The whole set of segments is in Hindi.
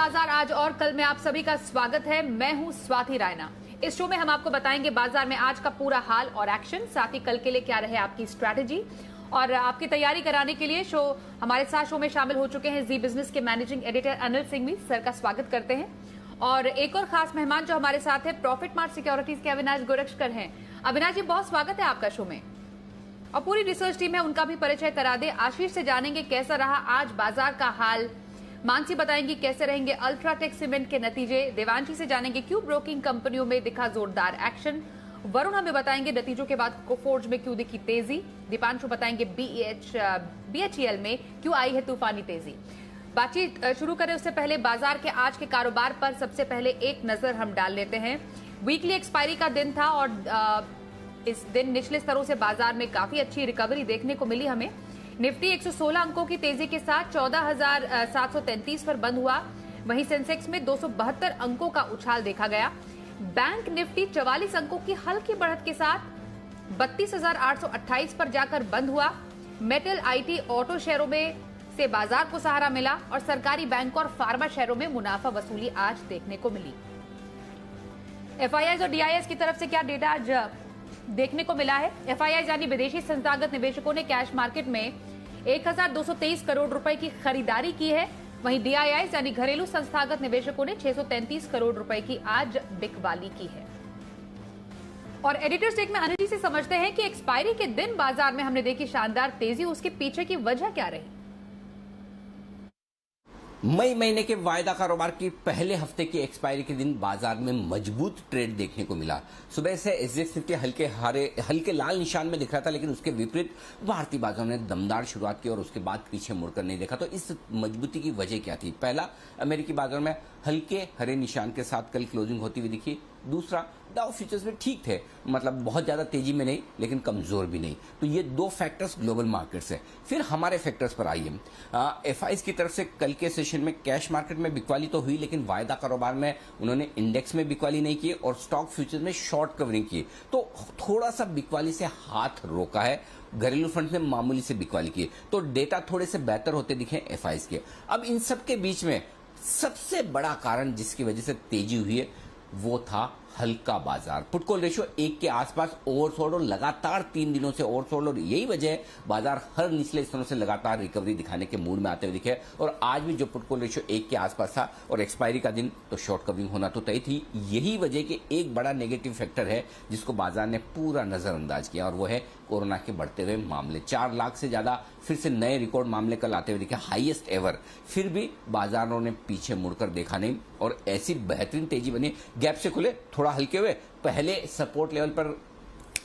बाजार आज और कल में आप सभी का स्वागत है। मैं हूं स्वाति रायना। इस शो में हम आपको बताएंगे बाजार में आज का पूरा हाल और एक्शन, साथ ही कल के लिए क्या रहे आपकी स्ट्रैटेजी। और आपकी तैयारी कराने के लिए हमारे साथ शो में शामिल हो चुके हैं जी बिजनेस के managing editor Anil Singhvi sir का स्वागत करते हैं। और एक और खास मेहमान जो हमारे साथ है प्रॉफिट मार्ट सिक्योरिटीज के अविनाश गोरक्षकर हैं। अविनाश जी, बहुत स्वागत है आपका शो में। और पूरी रिसर्च टीम है, उनका भी परिचय करा दे। आशीष से जानेंगे कैसा रहा आज बाजार का हाल, मानसी बताएंगी कैसे रहेंगे अल्ट्राटेक सीमेंट के नतीजे, देवांशी से जानेंगे क्यों ब्रोकिंग कंपनियों में दिखा जोरदार एक्शन, वरुण हमें बताएंगे नतीजों के बाद कोफोर्ज में क्यों दिखी तेजी, दीपांशु बताएंगे बीएचईएल में क्यों आई है तूफानी तेजी। बातचीत शुरू करें उससे पहले बाजार के आज के कारोबार पर सबसे पहले एक नजर हम डाल लेते हैं। वीकली एक्सपायरी का दिन था और इस दिन निचले स्तरों से बाजार में काफी अच्छी रिकवरी देखने को मिली हमें। निफ्टी 116 अंकों की तेजी के साथ 14,733 पर बंद हुआ। वहीं सेंसेक्स में 272 अंकों का उछाल देखा गया। बैंक निफ्टी 44 अंकों की हल्की बढ़त के साथ 32,828 पर जाकर बंद हुआ। मेटल, आईटी, ऑटो शेयरों में से बाजार को सहारा मिला और सरकारी बैंक और फार्मा शेयरों में मुनाफा वसूली आज देखने को मिली। एफआईआई और डीआईएस की तरफ से क्या डेटा आज देखने को मिला है। एफआईआई यानी विदेशी संस्थागत निवेशकों ने कैश मार्केट में 1,223 करोड़ रुपए की खरीदारी की है। वहीं डीआईआई यानी घरेलू संस्थागत निवेशकों ने 633 करोड़ रुपए की आज बिकवाली की है। और एडिटर स्टेक में अनिल जी से समझते हैं कि एक्सपायरी के दिन बाजार में हमने देखी शानदार तेजी, उसके पीछे की वजह क्या रही। मई महीने के वायदा कारोबार की पहले हफ्ते की एक्सपायरी के दिन बाजार में मजबूत ट्रेड देखने को मिला। सुबह से एसजीएक्स निफ्टी हल्के लाल निशान में दिख रहा था, लेकिन उसके विपरीत भारतीय बाजार ने दमदार शुरुआत की और उसके बाद पीछे मुड़कर नहीं देखा। तो इस मजबूती की वजह क्या थी? पहला, अमेरिकी बाजार में हल्के हरे निशान के साथ कल क्लोजिंग होती हुई दिखी। दूसरा, डाउ फ्यूचर्स में ठीक थे, मतलब बहुत ज्यादा तेजी में नहीं लेकिन कमजोर भी नहीं। तो ये दो फैक्टर्स ग्लोबल मार्केट्स है। फिर हमारे फैक्टर्स पर आइए। एफआईज की तरफ से कल के सेशन में कैश मार्केट में बिकवाली तो हुई, लेकिन वायदा कारोबार में उन्होंने इंडेक्स में बिकवाली नहीं की और स्टॉक फ्यूचर्स में शॉर्ट कवरिंग की। तो थोड़ा सा बिकवाली से हाथ रोका है। घरेलू फंड ने मामूली से बिकवाली की, तो डेटा थोड़े से बेहतर होते दिखे एफआईज के। अब इन सब के बीच में सबसे बड़ा कारण जिसकी वजह से तेजी हुई है वो था हल्का बाजार। पुट कॉल रेशियो 1 के आसपास ओवरसोल्ड और लगातार 3 दिनों से ओवरसोल्ड, और यही वजह है बाजार हर निचले स्तरों से लगातार रिकवरी दिखाने के मूड में आते हुए दिखे। और आज भी जो पुट कॉल रेशियो 1 के आसपास था और एक्सपायरी का दिन, तो शॉर्ट कवरिंग होना तो तय थी। यही वजह कि एक बड़ा नेगेटिव फैक्टर है जिसको बाजार ने पूरा नजरअंदाज किया, और वो है कोरोना के बढ़ते हुए मामले। 4 लाख से ज्यादा फिर से नए रिकॉर्ड मामले कल आते हुए दिखे, हाईएस्ट एवर। फिर भी बाजारों ने पीछे मुड़कर देखा नहीं और ऐसी बेहतरीन तेजी बनी। गैप से खुले, थोड़ा हल्के हुए, पहले सपोर्ट लेवल पर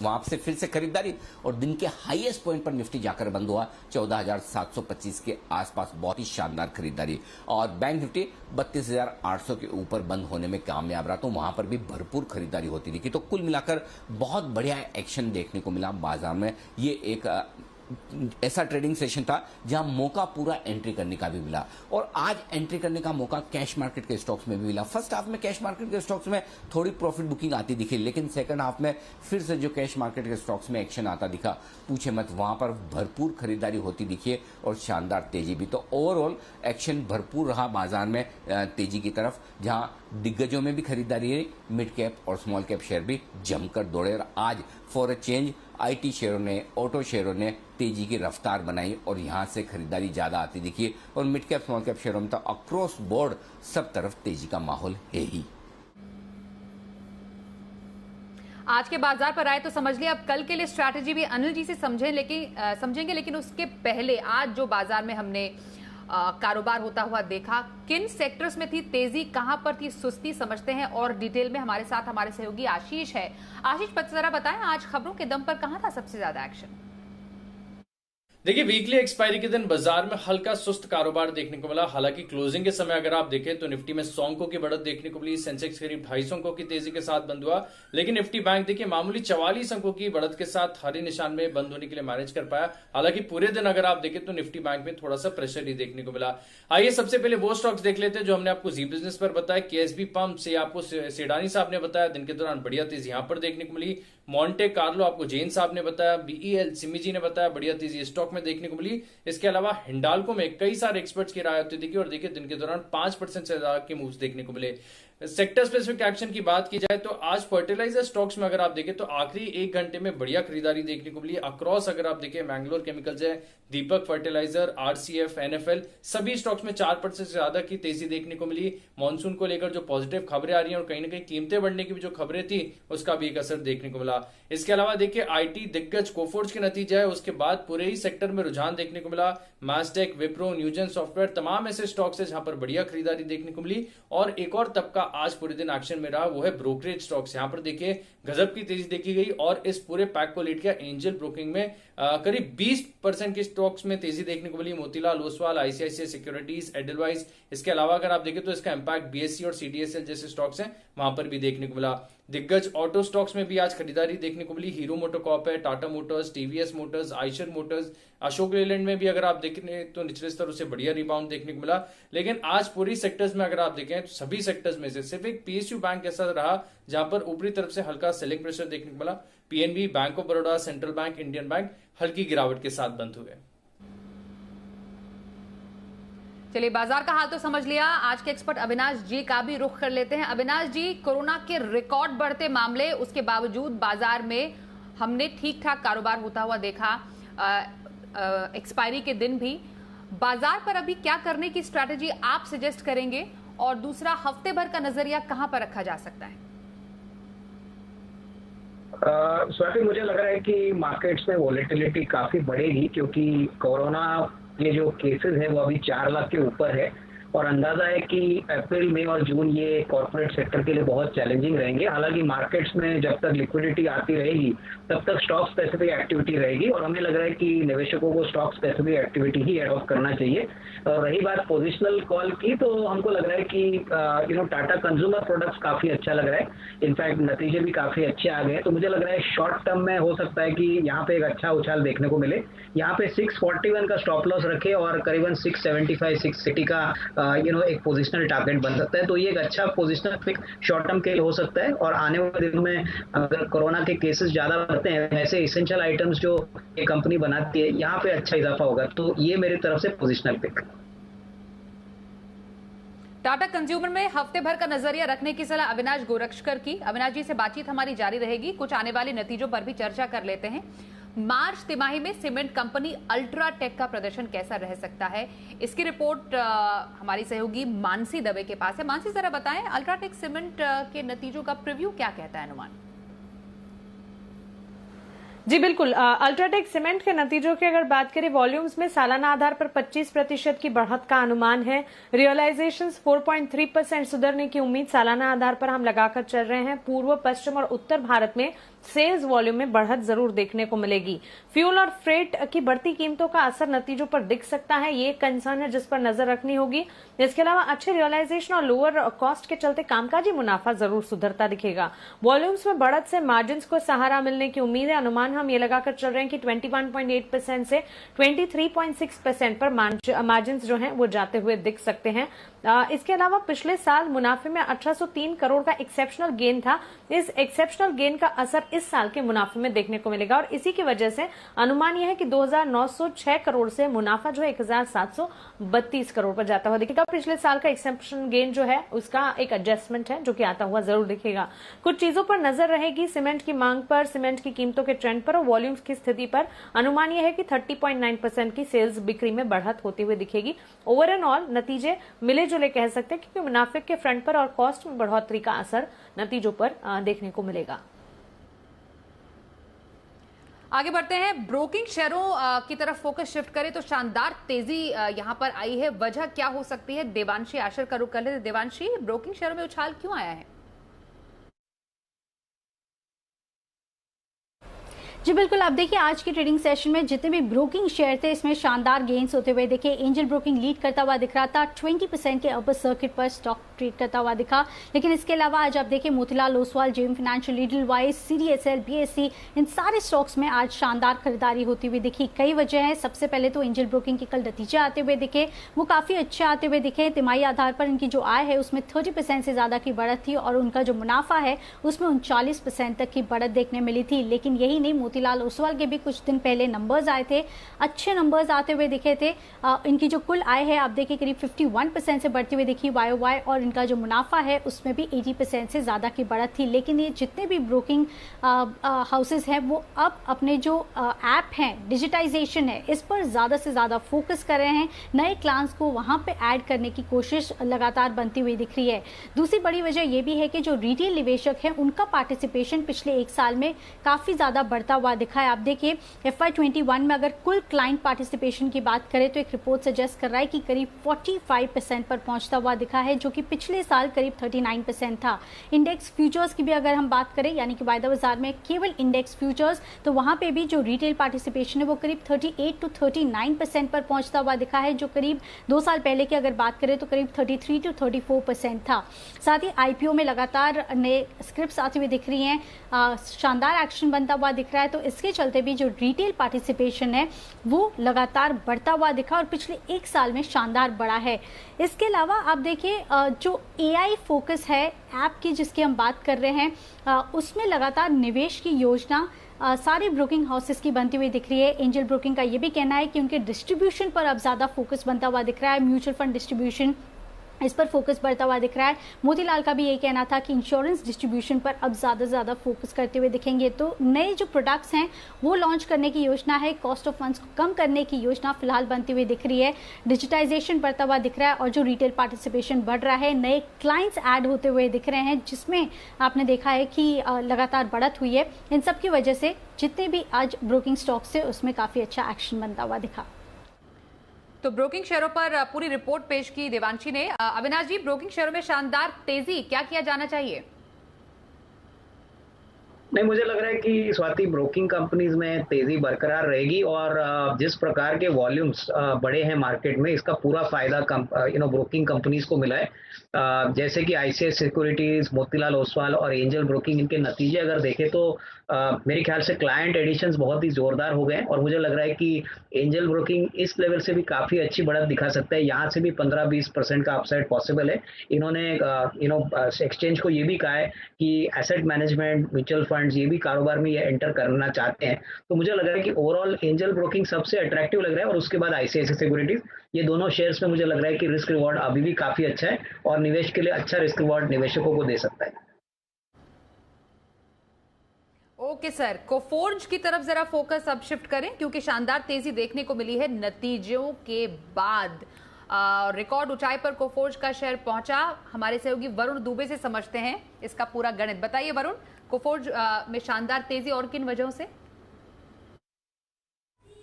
वहां से फिर से खरीदारी और दिन के हाईएस्ट पॉइंट पर निफ्टी जाकर बंद हुआ 14,725 के आसपास। बहुत ही शानदार खरीदारी। और बैंक निफ्टी 32,800 के ऊपर बंद होने में कामयाब रहा, तो वहां पर भी भरपूर खरीदारी होती दिखी। तो कुल मिलाकर बहुत बढ़िया एक्शन देखने को मिला बाजार में। ये एक ऐसा ट्रेडिंग सेशन था जहां मौका पूरा एंट्री करने का भी मिला, और आज एंट्री करने का मौका कैश मार्केट के स्टॉक्स में भी मिला। फर्स्ट हाफ में कैश मार्केट के स्टॉक्स में थोड़ी प्रॉफिट बुकिंग आती दिखी, लेकिन सेकंड हाफ में फिर से जो कैश मार्केट के स्टॉक्स में एक्शन आता दिखा, पूछे मत, वहां पर भरपूर खरीदारी होती दिखी और शानदार तेजी भी। तो ओवरऑल एक्शन भरपूर रहा बाजार में तेजी की तरफ, जहां दिग्गजों में भी खरीदारी है। मिड कैप और स्मॉल कैप शेयर भी जमकर दौड़े, और आज फॉर अ चेंज आईटी शेयरों ने, ऑटो शेयरों ने तेजी की रफ्तार बनाई और यहां से खरीदारी ज्यादा आती दिखी। और मिड कैप स्मॉल कैप शेयरों में तो अक्रॉस बोर्ड सब तरफ तेजी का माहौल है ही। आज के बाजार पर आए तो समझ लिया। अब कल के लिए स्ट्रैटेजी भी अनिल जी से समझेंगे, लेकिन उसके पहले आज जो बाजार में हमने कारोबार होता हुआ देखा, किन सेक्टर्स में थी तेजी, कहां पर थी सुस्ती, समझते हैं। और डिटेल में हमारे साथ हमारे सहयोगी आशीष है। आशीष, जरा बताएं आज खबरों के दम पर कहां था सबसे ज्यादा एक्शन। देखिए, वीकली एक्सपायरी के दिन बाजार में हल्का सुस्त कारोबार देखने को मिला। हालांकि क्लोजिंग के समय अगर आप देखें तो निफ्टी में 100 अंकों की बढ़त देखने को मिली। सेंसेक्स करीब 250 अंकों की तेजी के साथ बंद हुआ, लेकिन निफ्टी बैंक देखिए मामूली 44 अंकों की बढ़त के साथ हरे निशान में बंद होने के लिए मैनेज कर पाया। हालांकि पूरे दिन अगर आप देखें तो निफ्टी बैंक में थोड़ा सा प्रेशर ही देखने को मिला। आइए सबसे पहले वो स्टॉक्स देख लेते हैं जो हमने आपको जी बिजनेस पर बताया। केएसबी पंप से आपको सेडानी साहब ने बताया, दिन के दौरान बढ़िया तेजी यहां पर देखने को मिली। मॉन्टे कार्लो आपको जैन साहब ने बताया, बीईएल सिमिजी ने बताया बढ़िया तेजी स्टॉक में देखने को मिली। इसके अलावा हिंडाल्को में कई सारे एक्सपर्ट्स की राय होती थी और देखिए दिन के दौरान 5% से ज्यादा के मूव्स देखने को मिले। सेक्टर स्पेसिफिक एक्शन की बात की जाए तो आज फर्टिलाइजर स्टॉक्स में अगर आप देखें तो आखिरी 1 घंटे में बढ़िया खरीदारी देखने को मिली अक्रॉस। अगर आप देखें मैंगलोर केमिकल्स है, दीपक फर्टिलाइजर, आरसीएफ, एनएफएल, सभी स्टॉक्स में 4% से ज्यादा की तेजी देखने को मिली। मानसून को लेकर जो पॉजिटिव खबरें आ रही हैं और कहीं ना कहीं कीमतें बढ़ने की भी जो खबरें थी उसका भी एक असर देखने को मिला। इसके अलावा देखिए आईटी दिग्गज कोफोर्ज के नतीजा है, उसके बाद पूरे ही सेक्टर में रुझान देखने को मिला। मैस्टेक, विप्रो, न्यूजन सॉफ्टवेयर तमाम ऐसे स्टॉक्स है जहां पर बढ़िया खरीदारी देखने को मिली। और एक और तबका आज पूरे दिन एक्शन में रहा, वो है ब्रोकरेज स्टॉक्स। यहां पर देखिए गजब की तेजी देखी गई और इस पूरे पैक को लीड किया एंजल ब्रोकिंग में करीब 20% के स्टॉक्स में तेजी देखने को मिली। Motilal Oswal, ICICI securities, Edelweiss. इसके अलावा अगर आप देखें तो इसका इंपैक्ट बीएससी और सीडीएसएल जैसे स्टॉक्स हैं वहां पर भी देखने को मिला। दिग्गज ऑटो स्टॉक्स में भी आज खरीदारी देखने को मिली। हीरो मोटोकॉर्प है, Tata Motors, TVS Motors, Eicher Motors, Ashok Leyland में भी अगर आप देखें तो निचले स्तरों से बढ़िया रिबाउंड देखने को मिला। लेकिन आज पूरी सेक्टर्स में अगर आप देखें तो सभी सेक्टर्स में से सिर्फ एक पीएसयू बैंक ऐसा रहा जहां पर ऊपरी तरफ से हल्का सेलिंग प्रेशर देखने को मिला। PNB, bank of Baroda, central bank, Indian bank हल्की गिरावट के साथ बंद हुए। चलिए बाजार का हाल तो समझ लिया, आज के एक्सपर्ट अविनाश जी का भी रुख कर लेते हैं। अविनाश जी, कोरोना के रिकॉर्ड बढ़ते मामले, उसके बावजूद बाजार में हमने ठीक ठाक कारोबार होता हुआ देखा एक्सपायरी के दिन भी। बाजार पर अभी क्या करने की स्ट्रैटेजी आप सजेस्ट करेंगे और दूसरा हफ्ते भर का नजरिया कहां पर रखा जा सकता है? स्वाति, मुझे लग रहा है कि मार्केट्स में वॉलेटिलिटी काफी बढ़ेगी क्योंकि कोरोना के जो केसेस है वो अभी 4 लाख के ऊपर है और अंदाजा है कि अप्रैल, मई और जून ये कॉर्पोरेट सेक्टर के लिए बहुत चैलेंजिंग रहेंगे। हालांकि मार्केट्स में जब तक लिक्विडिटी आती रहेगी तब तक स्टॉक स्पेसिफिक एक्टिविटी रहेगी और हमें लग रहा है कि निवेशकों को स्टॉक स्पेसिफिक एक्टिविटी ही एडॉप्ट करना चाहिए। और रही बात पोजिशनल कॉल की, तो हमको लग रहा है कि टाटा कंज्यूमर प्रोडक्ट्स काफी अच्छा लग रहा है। इनफैक्ट नतीजे भी काफी अच्छे आ गए, तो मुझे लग रहा है शॉर्ट टर्म में हो सकता है कि यहाँ पे एक अच्छा उछाल देखने को मिले। यहाँ पे 641 का स्टॉप लॉस रखे और करीबन 675, 680 का एक पोजिशनल टारगेट बन सकता है। तो ये एक अच्छा पोजिशनल पिक शॉर्ट टर्म के लिए हो सकता है। और आने वाले दिनों में अगर कोरोना के केसेस ज्यादा बढ़ते हैं, ऐसे इसेंशियल आइटम्स जो ये कंपनी बनाती है, यहाँ पे अच्छा इजाफा होगा। तो ये मेरी तरफ से पोजिशनल पिक। टाटा कंज्यूमर में हफ्ते भर का नजरिया रखने की सलाह अविनाश गोरक्षकर की। अविनाश जी से बातचीत हमारी जारी रहेगी, कुछ आने वाले नतीजों पर भी चर्चा कर लेते हैं। मार्च तिमाही में सीमेंट कंपनी अल्ट्राटेक का प्रदर्शन कैसा रह सकता है, इसकी रिपोर्ट हमारी सहयोगी मानसी दवे के पास है। मानसी, जरा बताएं अल्ट्राटेक सीमेंट के नतीजों का प्रीव्यू क्या कहता है अनुमान? जी बिल्कुल, अल्ट्राटेक सीमेंट के नतीजों की अगर बात करें, वॉल्यूम्स में सालाना आधार पर 25% की बढ़त का अनुमान है। रियलाइजेशंस 4.3% सुधरने की उम्मीद सालाना आधार पर हम लगाकर चल रहे हैं। पूर्व, पश्चिम और उत्तर भारत में सेल्स वॉल्यूम में बढ़त जरूर देखने को मिलेगी। फ्यूल और फ्रेट की बढ़ती कीमतों का असर नतीजों पर दिख सकता है, ये कंसर्न है जिस पर नजर रखनी होगी। इसके अलावा अच्छे रियलाइजेशन और लोअर कॉस्ट के चलते कामकाजी मुनाफा जरूर सुधरता दिखेगा। वॉल्यूम्स में बढ़त से मार्जिन्स को सहारा मिलने की उम्मीद है। अनुमान हम ये लगाकर चल रहे हैं कि 21.8% से 23.6% पर मार्जिन्स जो हैं वो जाते हुए दिख सकते हैं। इसके अलावा पिछले साल मुनाफे में 1803 करोड़ का एक्सेप्शनल गेन था। इस एक्सेप्शनल गेन का असर इस साल के मुनाफे में देखने को मिलेगा और इसी की वजह से अनुमान यह है कि 2906 करोड़ से मुनाफा जो है 1732 करोड़ पर जाता हुआ दिखेगा। पिछले साल का एक्सेप्शनल गेन जो है उसका एक एडजस्टमेंट है जो कि आता हुआ जरूर दिखेगा। कुछ चीजों पर नजर रहेगी, सीमेंट की मांग पर, सीमेंट की कीमतों के ट्रेंड पर और वॉल्यूम्स की स्थिति पर। अनुमान यह है कि 30.9% की सेल्स बिक्री में बढ़त होती हुई दिखेगी। ओवरऑल नतीजे मिले जुले कह सकते हैं क्योंकि मुनाफे के फ्रंट पर और कॉस्ट में बढ़ोतरी का असर नतीजों पर देखने को मिलेगा। आगे बढ़ते हैं, ब्रोकिंग शेयरों की तरफ फोकस शिफ्ट करें तो शानदार तेजी यहां पर आई है। वजह क्या हो सकती है? देवांशी आशर का रुख कर लेते। देवांशी, ब्रोकिंग शेयरों में उछाल क्यों आया है? जी बिल्कुल, आप देखिए आज के ट्रेडिंग सेशन में जितने भी ब्रोकिंग शेयर थे इसमें शानदार गेन्स होते हुए देखिए। एंजल ब्रोकिंग लीड करता हुआ दिख रहा था, 20% के अपर सर्किट पर स्टॉक ट्रेड करता हुआ दिखा। लेकिन इसके अलावा आज आप देखिए Motilal Oswal, JM financial, Edelweiss, CDSL, BSE, इन सारे स्टॉक्स में आज शानदार खरीदारी होती हुई दिखी। कई वजह है। सबसे पहले तो एंजल ब्रोकिंग के कल नतीजे आते हुए दिखे, वो काफी अच्छे आते हुए दिखे। तिमाही आधार पर इनकी जो आय है उसमें 30% से ज्यादा की बढ़त थी और उनका जो मुनाफा है उसमें 39% तक की बढ़त देखने मिली थी। लेकिन यही नहीं, मोतीलाल ओसवाल के भी कुछ दिन पहले नंबर्स आए थे, अच्छे नंबर्स आते हुए दिखे थे। इनकी जो कुल आय है आप देखिए करीब 51% से बढ़ती हुई दिखी YOY, और इनका जो मुनाफा है उसमें भी 80% से ज्यादा की बढ़त थी। लेकिन ये जितने भी ब्रोकिंग हाउसेस हैं वो अब अपने जो ऐप हैं, डिजिटाइजेशन है, इस पर ज्यादा से ज्यादा फोकस कर रहे हैं। नए क्लाइंट्स को वहां पे ऐड करने की कोशिश लगातार बनती हुई दिख रही है। दूसरी बड़ी वजह यह भी है कि जो रिटेल निवेशक हैं उनका पार्टिसिपेशन पिछले एक साल में काफी ज्यादा बढ़ता हुआ दिखा है। आप देखिए FY21 में अगर कुल क्लाइंट पार्टिसिपेशन की बात करें तो एक रिपोर्ट सजेस्ट कर रहा है कि करीब 45% पर पहुंचता हुआ दिखा है, जो कि पिछले साल करीब 39% था। इंडेक्स फ्यूचर्स की भी अगर हम बात करें, यानी कि वायदा बाजार में केवल इंडेक्स फ्यूचर्स, तो वहां पे भी जो रिटेल पार्टिसिपेशन है वो करीब 38 to 39% पर पहुंचता हुआ दिखा है, जो करीब 2 साल पहले की अगर बात करें तो करीब 33 to 34% था। साथ ही IPO में लगातार नए स्क्रिप्ट्स आती हुई दिख रही हैं, शानदार एक्शन बनता हुआ दिख रहा है। तो इसके चलते भी जो रिटेल पार्टिसिपेशन है वो लगातार बढ़ता हुआ दिखा और पिछले एक साल में शानदार बढ़ा है। इसके अलावा आप देखिए जो AI फोकस है ऐप की जिसकी हम बात कर रहे हैं, उसमें लगातार निवेश की योजना सारे ब्रोकिंग हाउसेस की बनती हुई दिख रही है। एंजल ब्रोकिंग का ये भी कहना है कि उनके डिस्ट्रीब्यूशन पर अब ज्यादा फोकस बनता हुआ दिख रहा है, म्यूचुअल फंड डिस्ट्रीब्यूशन, इस पर फोकस बढ़ता हुआ दिख रहा है। मोतीलाल का भी ये कहना था कि इंश्योरेंस डिस्ट्रीब्यूशन पर अब ज्यादा फोकस करते हुए दिखेंगे। तो नए जो प्रोडक्ट्स हैं वो लॉन्च करने की योजना है, कॉस्ट ऑफ फंड्स को कम करने की योजना फिलहाल बनती हुई दिख रही है, डिजिटाइजेशन बढ़ता हुआ दिख रहा है और जो रिटेल पार्टिसिपेशन बढ़ रहा है, नए क्लाइंट्स ऐड होते हुए दिख रहे हैं, जिसमें आपने देखा है कि लगातार बढ़त हुई है। इन सब की वजह से जितने भी आज ब्रोकिंग स्टॉक्स है उसमें काफी अच्छा एक्शन बनता हुआ दिखा। तो ब्रोकिंग शेयरों पर पूरी रिपोर्ट पेश की देवांशी ने। अविनाश जी, ब्रोकिंग शेयरों में शानदार तेजी, क्या किया जाना चाहिए? नहीं, मुझे लग रहा है कि स्वाति ब्रोकिंग कंपनीज में तेजी बरकरार रहेगी और जिस प्रकार के वॉल्यूम्स बड़े हैं मार्केट में, इसका पूरा फायदा ब्रोकिंग कंपनीज को मिला है। जैसे कि ICICI सिक्योरिटीज, मोतीलाल ओसवाल और एंजल ब्रोकिंग, इनके नतीजे अगर देखें तो मेरे ख्याल से क्लाइंट एडिशंस बहुत ही जोरदार हो गए हैं और मुझे लग रहा है कि एंजल ब्रोकिंग इस लेवल से भी काफी अच्छी बढ़त दिखा सकता है। यहाँ से भी 15-20% का अपसाइड पॉसिबल है। इन्होंने एक्सचेंज को ये भी कहा है कि एसेट मैनेजमेंट, म्यूचुअल फंड्स, ये भी कारोबार में ये एंटर करना चाहते हैं। तो मुझे लग रहा है कि ओवरऑल एंजल ब्रोकिंग सबसे अट्रैक्टिव लग रहा है और उसके बाद ICICI सिक्योरिटीज। ये दोनों शेयर्स में मुझे लग रहा है कि रिस्क रिवॉर्ड अभी भी काफी अच्छा है और निवेश के लिए अच्छा रिस्क रिवॉर्ड निवेशकों को दे सकता है। ओके सर, कोफोर्ज की तरफ जरा फोकस अब शिफ्ट करें, क्योंकि शानदार तेजी देखने को मिली है नतीजों के बाद। रिकॉर्ड ऊंचाई पर कोफोर्ज का शेयर पहुंचा। हमारे सहयोगी वरुण दुबे से समझते हैं इसका पूरा गणित। बताइए वरुण, कोफोर्ज में शानदार तेजी और किन वजहों से?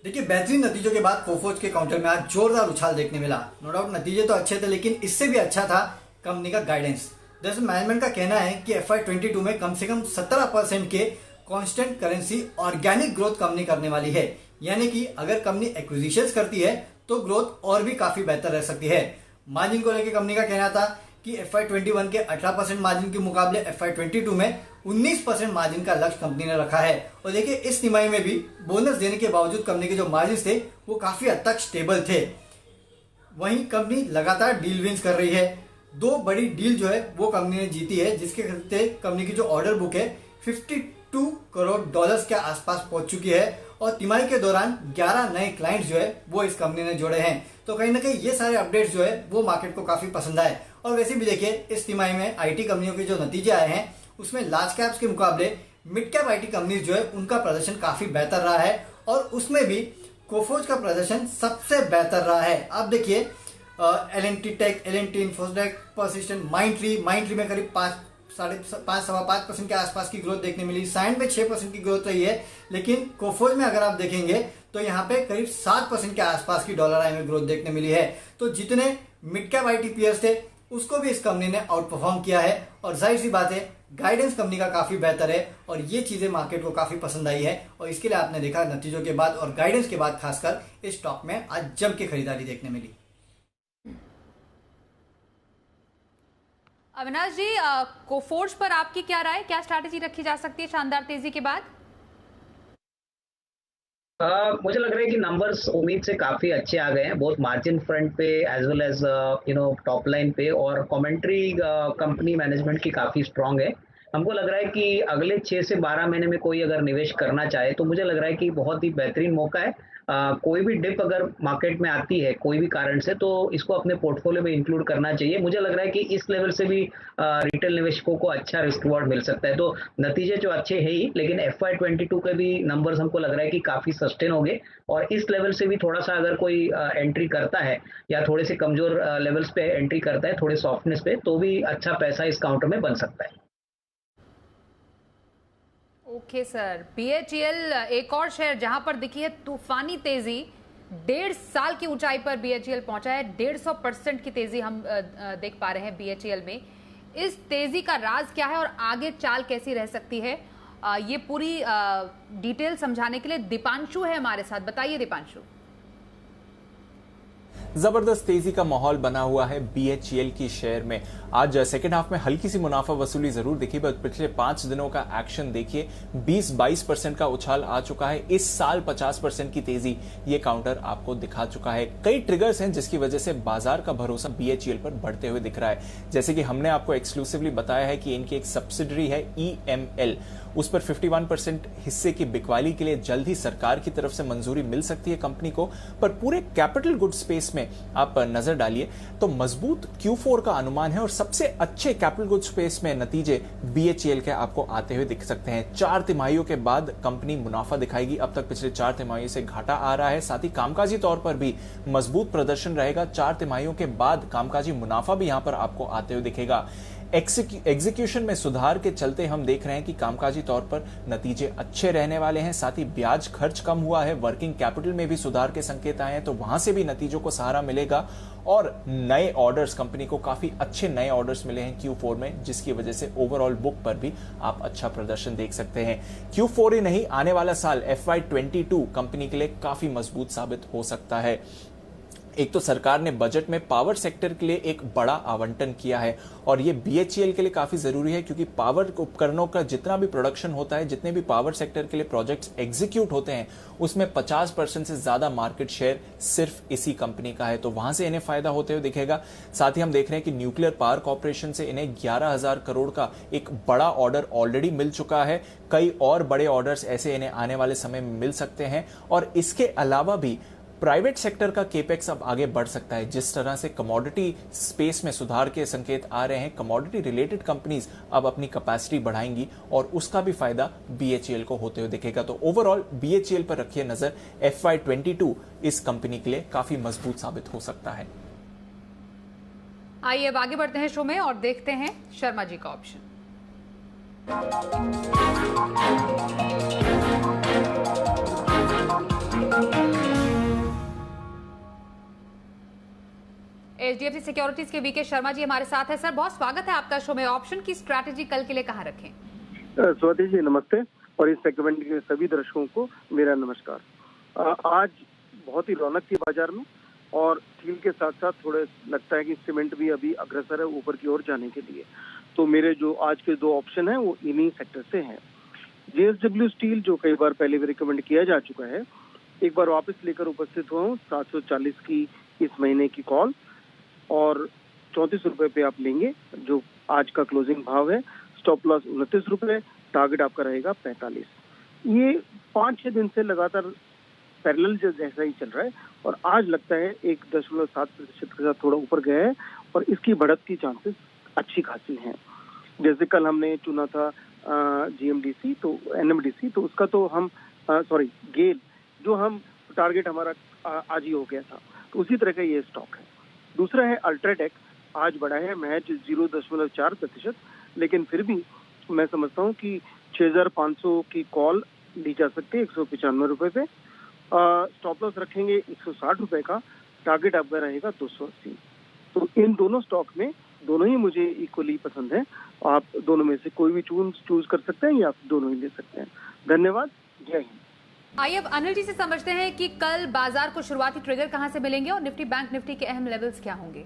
देखिए, बेहतरीन नतीजों के बाद कोफोर्ज के काउंटर में आज जोरदार उछाल देखने मिला। नो डाउट नतीजे तो अच्छे थे, लेकिन इससे भी अच्छा था कंपनी का गाइडेंस। दरअसल मैनेजमेंट का कहना है कि FY22 में कम से कम 17% के constant currency organic growth company करने वाली है। यानी कि अगर कंपनी एक्विजिशंस करती है तो ग्रोथ और भी काफी बेहतर रह सकती है। मार्जिन को लेकर कंपनी का कहना था कि FY21 के 18% मार्जिन के मुकाबले FY22 में 19% मार्जिन का लक्ष्य कंपनी ने रखा है। और देखिए, इस तिमाही में भी बोनस देने के बावजूद कंपनी के जो मार्जिन थे वो काफी हद तक स्टेबल थे। वहीं कंपनी लगातार डील विंस कर रही है। 2 बड़ी डील जो है वो कंपनी ने जीती है, जिसके चलते कंपनी की जो ऑर्डर बुक है $52 करोड़ के आसपास पहुंच चुकी है और तिमाही के दौरान 11 नए क्लाइंट्स जो है वो इस कंपनी ने जोड़े हैं। तो कहीं ना कहीं ये सारे अपडेट्स जो है वो मार्केट को काफी पसंद आए। और वैसे भी देखिए, इस तिमाही में IT कंपनियों के जो नतीजे आए हैं उसमें लार्ज कैप्स के मुकाबले मिड कैप IT कंपनीज जो है उनका प्रदर्शन काफी बेहतर रहा है और उसमें भी कोफोर्ज का प्रदर्शन सबसे बेहतर रहा है। आप देखिए, L&T take, L&T infotech, persistent, Mindtree में करीब 5.5% के आसपास की ग्रोथ देखने मिली। साइंट में 6% की ग्रोथ रही है, लेकिन कोफोर्ज में अगर आप देखेंगे तो यहाँ पे करीब 7% के आसपास की डॉलर आई में ग्रोथ देखने मिली है। तो जितने मिड कैप IT पीयर्स थे उसको भी इस कंपनी ने आउट परफॉर्म किया है और जाहिर सी बात है गाइडेंस कंपनी का काफी बेहतर है और ये चीजें मार्केट को काफी पसंद आई है और इसके लिए आपने देखा नतीजों के बाद और गाइडेंस के बाद खासकर इस स्टॉक में आज जम के खरीदारी देखने मिली। अविनाश जी, कोफोर्ज पर आपकी क्या राय, क्या स्ट्रैटेजी रखी जा सकती है शानदार तेजी के बाद? मुझे लग रहा है कि नंबर्स उम्मीद से काफी अच्छे आ गए हैं, बहुत मार्जिन फ्रंट पे as well as top line पे, और कमेंट्री कंपनी मैनेजमेंट की काफी स्ट्रांग है। हमको लग रहा है कि अगले 6 से 12 महीने में कोई अगर निवेश करना चाहे तो मुझे लग रहा है कि बहुत ही बेहतरीन मौका है। कोई भी डिप अगर मार्केट में आती है कोई भी कारण से, तो इसको अपने पोर्टफोलियो में इंक्लूड करना चाहिए। मुझे लग रहा है कि इस लेवल से भी रिटेल निवेशकों को अच्छा रिस्क रिवॉर्ड मिल सकता है। तो नतीजे जो अच्छे हैं ही, लेकिन FY22 के भी नंबर्स हमको लग रहा है कि काफी सस्टेन हो गए, और इस लेवल से भी थोड़ा सा अगर कोई एंट्री करता है या थोड़े से कमजोर लेवल्स पे एंट्री करता है, थोड़े सॉफ्टनेस पे, तो भी अच्छा पैसा इस काउंटर में बन सकता है। ओके सर, BHEL एक और शेयर जहां पर दिखी है तूफानी तेजी, 1.5 साल की ऊंचाई पर BHEL पहुंचा है। 150% की तेजी हम देख पा रहे हैं BHEL में। इस तेजी का राज क्या है और आगे चाल कैसी रह सकती है, ये पूरी डिटेल समझाने के लिए दीपांशु है हमारे साथ। बताइए दीपांशु। जबरदस्त तेजी का माहौल बना हुआ है BHEL की शेयर में। आज सेकेंड हाफ में हल्की सी मुनाफा वसूली जरूर दिखी, पर पिछले 5 दिनों का एक्शन देखिए, 20-22% का उछाल आ चुका है। इस साल 50% की तेजी ये काउंटर आपको दिखा चुका है। कई ट्रिगर्स हैं जिसकी वजह से बाजार का भरोसा BHEL पर बढ़ते हुए दिख रहा है। जैसे कि हमने आपको एक्सक्लूसिवली बताया है कि इनकी एक सब्सिडरी है EML, उस पर 51% हिस्से की बिकवाली के लिए जल्द ही सरकार की तरफ से मंजूरी मिल सकती है कंपनी को। पर पूरे कैपिटल गुड स्पेस में आप नजर डालिए तो मजबूत Q4 का अनुमान है, और सबसे अच्छे कैपिटल गुड स्पेस में नतीजे BHEL के आपको आते हुए दिख सकते हैं। 4 तिमाहियों के बाद कंपनी मुनाफा दिखाएगी। अब तक पिछले 4 तिमाहियों से घाटा आ रहा है, साथ ही कामकाजी तौर पर भी मजबूत प्रदर्शन रहेगा। 4 तिमाहियों के बाद कामकाजी मुनाफा भी यहां पर आपको आते हुए दिखेगा। एग्जीक्यूशन में सुधार के चलते हम देख रहे हैं कि कामकाजी तौर पर नतीजे अच्छे रहने वाले हैं। साथ ही ब्याज खर्च कम हुआ है, वर्किंग कैपिटल में भी सुधार के संकेत आए हैं, तो वहां से भी नतीजों को सहारा मिलेगा। और नए ऑर्डर्स, कंपनी को काफी अच्छे नए ऑर्डर्स मिले हैं Q4 में, जिसकी वजह से ओवरऑल बुक पर भी आप अच्छा प्रदर्शन देख सकते हैं। Q4 ही नहीं, आने वाला साल FY22 कंपनी के लिए काफी मजबूत साबित हो सकता है। एक तो सरकार ने बजट में पावर सेक्टर के लिए एक बड़ा आवंटन किया है, और ये BHEL के लिए काफी जरूरी है, क्योंकि पावर उपकरणों का जितना भी प्रोडक्शन होता है, जितने भी पावर सेक्टर के लिए प्रोजेक्ट्स एग्जीक्यूट होते हैं, उसमें 50% से ज्यादा मार्केट शेयर सिर्फ इसी कंपनी का है, तो वहां से इन्हें फायदा होते हुए दिखेगा। साथ ही हम देख रहे हैं कि न्यूक्लियर पावर कॉर्पोरेशन से इन्हें 11,000 करोड़ का एक बड़ा ऑर्डर ऑलरेडी मिल चुका है। कई और बड़े ऑर्डर्स ऐसे इन्हें आने वाले समय में मिल सकते हैं, और इसके अलावा भी प्राइवेट सेक्टर का केपेक्स अब आगे बढ़ सकता है। जिस तरह से कमोडिटी स्पेस में सुधार के संकेत आ रहे हैं, कमोडिटी रिलेटेड कंपनीज अब अपनी कैपेसिटी बढ़ाएंगी, और उसका भी फायदा BHEL को होते हुए दिखेगा। तो ओवरऑल BHEL पर रखिए नजर, FY22 इस कंपनी के लिए काफी मजबूत साबित हो सकता है। आइए अब आगे बढ़ते हैं शो में और देखते हैं शर्मा जी का ऑप्शन। HDFC सिक्योरिटीज के VK शर्मा जी हमारे साथ है। सर, बहुत स्वागत है आपका शो में। ऑप्शन की स्ट्रैटेजी कल के लिए कहां रखें? स्वाति जी नमस्ते, और इस सेगमेंट के सभी दर्शकों को मेरा नमस्कार। आज बहुत ही रौनक थी बाजार में, और स्टील के साथ साथ थोड़े लगता है कि सीमेंट भी अभी अग्रसर है ऊपर की ओर जाने के लिए। तो मेरे जो आज के 2 ऑप्शन हैं वो इन्हीं सेक्टर से हैं। JSW स्टील, जो कई बार पहले भी रिकमेंड किया जा चुका है, एक बार वापस लेकर उपस्थित हुआ हूँ। 740 की इस महीने की कॉल, और 34 रुपए पे आप लेंगे, जो आज का क्लोजिंग भाव है। स्टॉप लॉस 29 रुपए, टारगेट आपका रहेगा 45। ये 5-6 दिन से लगातार पैरेलल जैसा ही चल रहा है, और आज लगता है 1.7% के साथ थोड़ा ऊपर गया है, और इसकी बढ़त की चांसेस अच्छी खासी हैं। जैसे कल हमने चुना था GMDC, तो NMDC, तो उसका तो हम गेल, जो हम टारगेट हमारा आज ही हो गया था, तो उसी तरह का ये स्टॉक है। दूसरा है अल्ट्राटेक, आज बढ़ा है महज 0.4%, लेकिन फिर भी मैं समझता हूँ कि 6,500 की कॉल ली जा सकती है 195 रुपए पे। स्टॉप लॉस रखेंगे 160 रुपए का, टारगेट आपका रहेगा 280। तो इन दोनों स्टॉक में दोनों ही मुझे इक्वली पसंद है। आप दोनों में से कोई भी चूज कर सकते हैं, या आप दोनों ही ले सकते हैं। धन्यवाद, जय हिंद। आइए अब अनिल जी से समझते हैं कि कल बाजार को शुरुआती ट्रिगर कहां से मिलेंगे और निफ्टी बैंक निफ्टी के अहम लेवल्स क्या होंगे।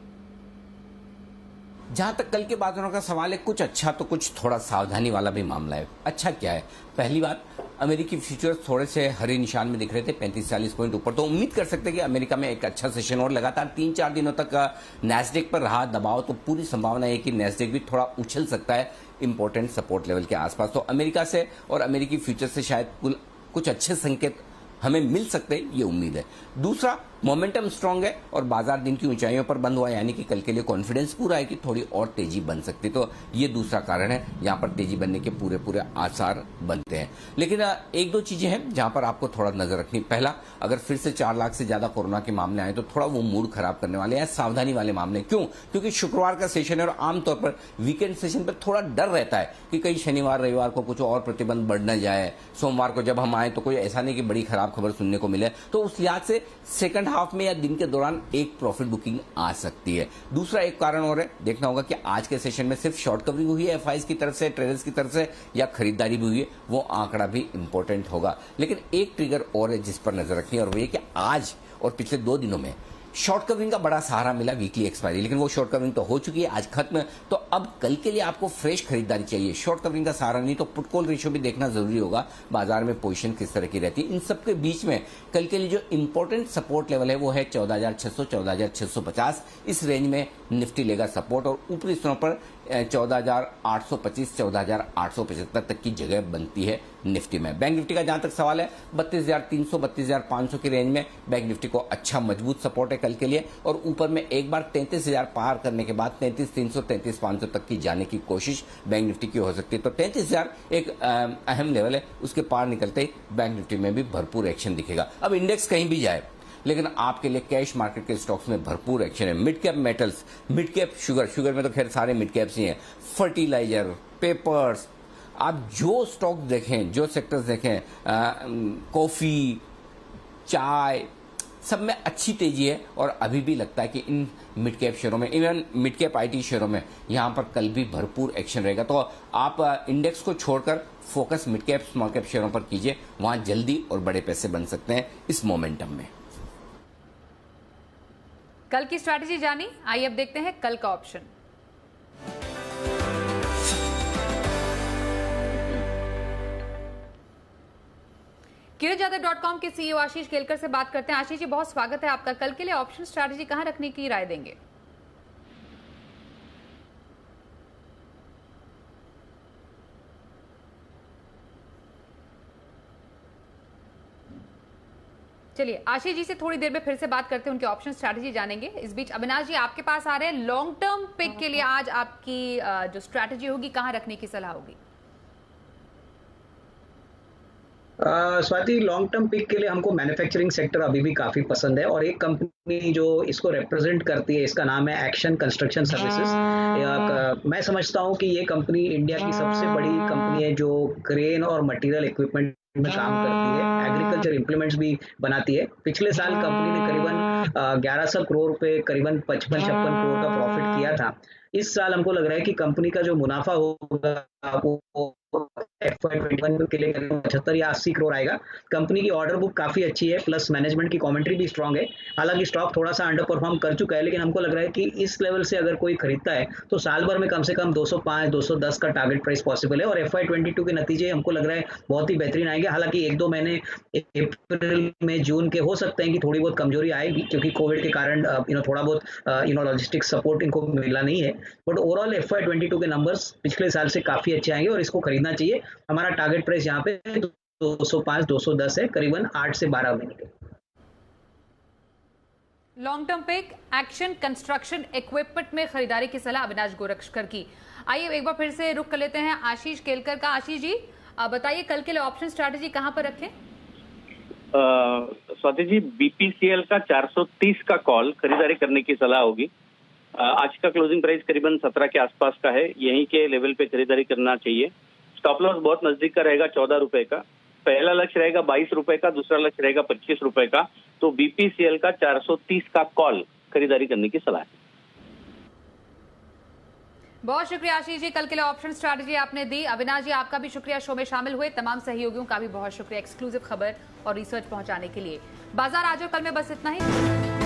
जहां तक कल के बाजारों का सवाल है, कुछ अच्छा तो कुछ थोड़ा सावधानी वाला भी मामला है। अच्छा क्या है? पहली बात, अमेरिकी फ्यूचर्स थोड़े से हरे निशान में दिख रहे थे 35-40 पॉइंट ऊपर, तो उम्मीद कर सकते हैं कि अमेरिका में एक अच्छा सेशन और लगातार 3-4 दिनों तक नैस्डैक पर रहा दबाव, तो पूरी संभावना है कि नैस्डैक भी थोड़ा उछल सकता है इंपॉर्टेंट सपोर्ट लेवल के आसपास। तो अमेरिका से और अमेरिकी फ्यूचर से शायद कुछ अच्छे संकेत हमें मिल सकते हैं, ये उम्मीद है। दूसरा, मोमेंटम स्ट्रांग है और बाजार दिन की ऊंचाइयों पर बंद हुआ, यानी कि कल के लिए कॉन्फिडेंस पूरा है कि थोड़ी और तेजी बन सकती। तो ये दूसरा कारण है यहां पर तेजी बनने के पूरे आसार बनते हैं। लेकिन एक दो चीजें हैं जहां पर आपको थोड़ा नजर रखनी। पहला, अगर फिर से 4 लाख से ज्यादा कोरोना के मामले आए तो थोड़ा वो मूड खराब करने वाले हैं, सावधानी वाले मामले। क्यों? क्योंकि शुक्रवार का सेशन है और आमतौर पर वीकेंड सेशन पर थोड़ा डर रहता है कि कहीं शनिवार रविवार को कुछ और प्रतिबंध बढ़ न जाए, सोमवार को जब हम आए तो कोई ऐसा नहीं कि बड़ी खराब खबर सुनने को मिले। तो उस लिहाज से सेकंड हाफ में या दिन के दौरान एक प्रॉफिट बुकिंग आ सकती है। दूसरा एक कारण और है, देखना होगा कि आज के सेशन में सिर्फ शॉर्ट कवरिंग हुई है एफआईज की तरफ से, ट्रेडर्स की तरफ से, या खरीदारी भी हुई है, वो आंकड़ा भी इंपॉर्टेंट होगा। लेकिन एक ट्रिगर और है जिस पर नजर रखनी है, और वो ये कि आज और पिछले 2 दिनों में शॉर्ट कवरिंग का बड़ा सहारा मिला वीकली एक्सपायरी, लेकिन वो शॉर्ट कवरिंग तो हो चुकी है, आज खत्म। तो अब कल के लिए आपको फ्रेश खरीदारी चाहिए, शॉर्ट कवरिंग का सहारा नहीं। तो पुट कॉल रेशियो भी देखना जरूरी होगा, बाजार में पोजीशन किस तरह की रहती है। इन सबके बीच में कल के लिए जो इंपॉर्टेंट सपोर्ट लेवल है वो है 14,600 14,650। इस रेंज में निफ्टी लेगा सपोर्ट, और ऊपरी स्तरों पर 14,825 14,875 तक की जगह बनती है निफ्टी में। बैंक निफ्टी का जहां तक सवाल है, 32,300 32,500 की रेंज में बैंक निफ्टी को अच्छा मजबूत सपोर्ट है कल के लिए, और ऊपर में एक बार 33,000 पार करने के बाद 33,300 33,500 तक की जाने की कोशिश बैंक निफ्टी की हो सकती है। तो 33,000 एक अहम लेवल है, उसके पार निकलते ही बैंक निफ्टी में भी भरपूर एक्शन दिखेगा। अब इंडेक्स कहीं भी जाए, लेकिन आपके लिए कैश मार्केट के स्टॉक्स में भरपूर एक्शन है। Mid cap metals, mid cap sugar में तो खैर सारे मिड कैप्स ही हैं, फर्टिलाइजर, पेपर्स, आप जो स्टॉक देखें, जो सेक्टर्स देखें, कॉफी, चाय, सब में अच्छी तेजी है। और अभी भी लगता है कि इन मिड कैप शेयरों में, इवन मिड कैप आईटी शेयरों में यहां पर कल भी भरपूर एक्शन रहेगा। तो आप इंडेक्स को छोड़कर focus mid cap small cap शेयरों पर कीजिए, वहां जल्दी और बड़े पैसे बन सकते हैं इस मोमेंटम में। कल की स्ट्रैटेजी जानी, आइए अब देखते हैं कल का ऑप्शन। kiritjadhav.com के सीईओ आशीष केलकर से बात करते हैं। आशीष जी, बहुत स्वागत है आपका। कल के लिए ऑप्शन स्ट्रैटेजी कहां रखने की राय देंगे? चलिए आशीष जी से थोड़ी देर में फिर से बात करते हैं, उनके ऑप्शन स्ट्रैटेजी जानेंगे। इस बीच अविनाश जी आपके पास आ रहे हैं, लॉन्ग टर्म पिक के लिए आज आपकी जो स्ट्रैटेजी होगी कहां रखने की सलाह होगी? स्वाति, लॉन्ग टर्म पिक के लिए हमको मैन्युफैक्चरिंग सेक्टर अभी भी काफी पसंद है, और एक कंपनी जो इसको रिप्रेजेंट करती है इसका नाम है एक्शन कंस्ट्रक्शन सर्विसेज। मैं समझता हूं कि ये कंपनी इंडिया की सबसे बड़ी कंपनी है जो क्रेन और मटेरियल इक्विपमेंट में काम करती है, एग्रीकल्चर इंप्लीमेंट्स भी बनाती है। पिछले साल कंपनी ने करीबन 1100 करोड़ रुपए, करीबन 55-56 करोड़ का प्रॉफिट किया था। इस साल हमको लग रहा है कि कंपनी का जो मुनाफा होगा वो FY21 के लिए 75 या 80 करोड़ आएगा। कंपनी की ऑर्डर बुक काफी अच्छी है, प्लस मैनेजमेंट की कमेंट्री भी स्ट्रांग है। हालांकि स्टॉक थोड़ा सा अंडर परफॉर्म कर चुका है, लेकिन हमको लग रहा है कि इस लेवल से अगर कोई खरीदता है तो साल भर में कम से कम 205-210 का टारगेट प्राइस पॉसिबल है, और FY22 के नतीजे हमको लग रहा है बहुत ही बेहतरीन आएंगे। हालांकि 1-2 महीने अप्रैल में, जून के हो सकते हैं कि थोड़ी बहुत कमजोरी आएगी, क्योंकि कोविड के कारण थोड़ा बहुत लॉजिस्टिक सपोर्ट इनको मिला नहीं है। बट ओवरऑल FY22 के नंबर्स पिछले साल से काफी अच्छे आएंगे और इसको खरीदना चाहिए। हमारा टारगेट प्राइस यहाँ पे 205-210 है, करीबन 8 से 12 महीने के। Long term pick action construction equipment में खरीदारी की सलाह अविनाश गोरक्षकर की। आइए एक बार फिर से रुख कर लेते हैं आशीष केलकर का। आशीष जी बताइए कल के लिए ऑप्शन स्ट्रैटेजी कहां पर रखें? स्वाति जी, BPCL का 430 का कॉल खरीदारी करने की सलाह होगी। आज का क्लोजिंग प्राइस करीबन 17 के आसपास का है, यहीं के लेवल पे खरीदारी करना चाहिए। स्टॉप लॉस बहुत नजदीक का रहेगा 14 रुपए का, पहला लक्ष्य रहेगा 22 रुपए का, दूसरा लक्ष्य रहेगा 25 रुपए का। तो BPCL का 430 का कॉल खरीदारी करने की सलाह है। बहुत शुक्रिया आशीष जी, कल के लिए ऑप्शन स्ट्रैटेजी आपने दी। अविनाश जी आपका भी शुक्रिया, शो में शामिल हुए तमाम सहयोगियों का भी बहुत शुक्रिया एक्सक्लूसिव खबर और रिसर्च पहुंचाने के लिए। बाजार आज और कल में बस इतना ही।